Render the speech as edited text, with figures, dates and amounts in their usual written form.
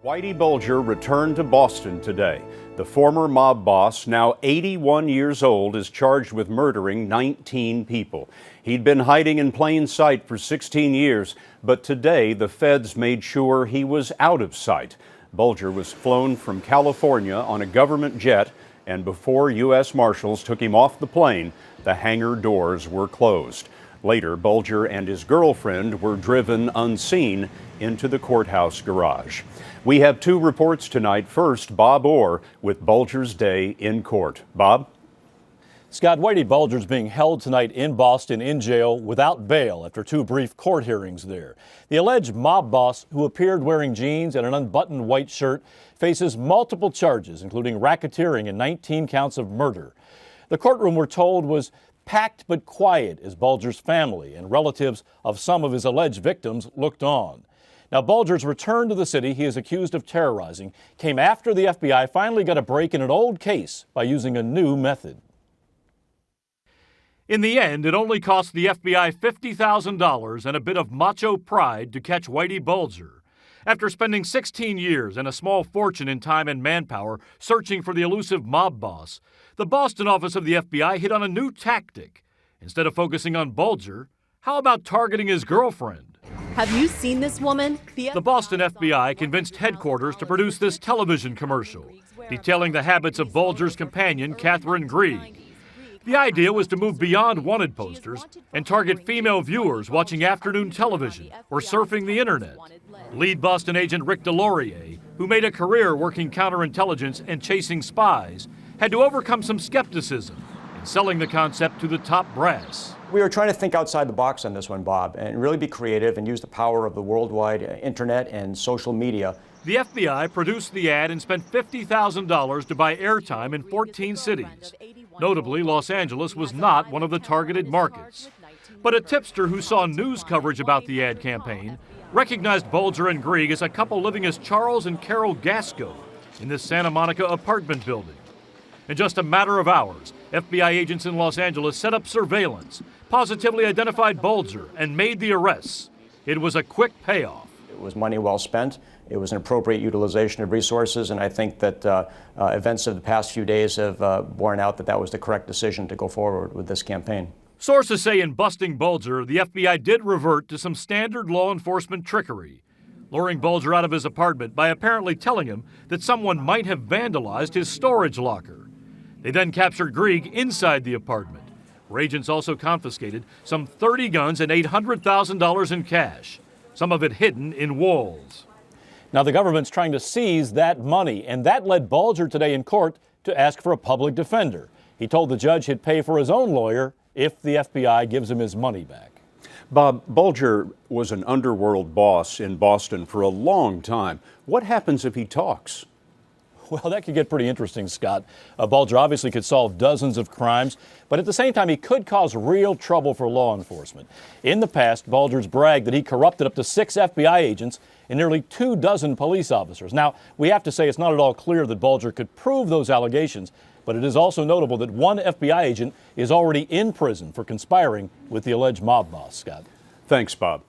Whitey Bulger returned to Boston today. The former mob boss, now 81 years old, is charged with murdering 19 people. He'd been hiding in plain sight for 16 years, but today the feds made sure he was out of sight. Bulger was flown from California on a government jet, and before U.S. Marshals took him off the plane, the hangar doors were closed. Later, Bulger and his girlfriend were driven unseen into the courthouse garage. We have two reports tonight. First, Bob Orr with Bulger's day in court. Bob? Scott, Whitey Bulger is being held tonight in Boston in jail without bail after two brief court hearings there. The alleged mob boss, who appeared wearing jeans and an unbuttoned white shirt, faces multiple charges, including racketeering and 19 counts of murder. The courtroom, we're told, was packed but quiet as Bulger's family and relatives of some of his alleged victims looked on. Now, Bulger's return to the city he is accused of terrorizing came after the FBI finally got a break in an old case by using a new method. In the end, it only cost the FBI $50,000 and a bit of macho pride to catch Whitey Bulger. After spending 16 years and a small fortune in time and manpower searching for the elusive mob boss, the Boston office of the FBI hit on a new tactic. Instead of focusing on Bulger, how about targeting his girlfriend? Have you seen this woman? The Boston FBI convinced headquarters to produce this television commercial, detailing the habits of Bulger's companion, Catherine Grieg. The idea was to move beyond wanted posters and target female viewers watching afternoon television or surfing the internet. Lead Boston agent Rick Delorier, who made a career working counterintelligence and chasing spies, had to overcome some skepticism in selling the concept to the top brass. We were trying to think outside the box on this one, Bob, and really be creative and use the power of the worldwide internet and social media. The FBI produced the ad and spent $50,000 to buy airtime in 14 cities. Notably, Los Angeles was not one of the targeted markets. But a tipster who saw news coverage about the ad campaign recognized Bulger and Grieg as a couple living as Charles and Carol Gasco in this Santa Monica apartment building. In just a matter of hours, FBI agents in Los Angeles set up surveillance, positively identified Bulger, and made the arrests. It was a quick payoff. It was money well spent. It was an appropriate utilization of resources, and I think that events of the past few days have borne out that that was the correct decision to go forward with this campaign. Sources say in busting Bulger, the FBI did revert to some standard law enforcement trickery, luring Bulger out of his apartment by apparently telling him that someone might have vandalized his storage locker. They then captured Grieg inside the apartment, where agents also confiscated some 30 guns and $800,000 in cash, some of it hidden in walls. Now the government's trying to seize that money, and that led Bulger today in court to ask for a public defender. He told the judge he'd pay for his own lawyer if the FBI gives him his money back. Bob, Bulger was an underworld boss in Boston for a long time. What happens if he talks? Well, that could get pretty interesting, Scott. Bulger obviously could solve dozens of crimes, but at the same time, he could cause real trouble for law enforcement. In the past, Bulger's bragged that he corrupted up to 6 FBI agents and nearly 24 police officers. Now, we have to say it's not at all clear that Bulger could prove those allegations, but it is also notable that one FBI agent is already in prison for conspiring with the alleged mob boss, Scott. Thanks, Bob.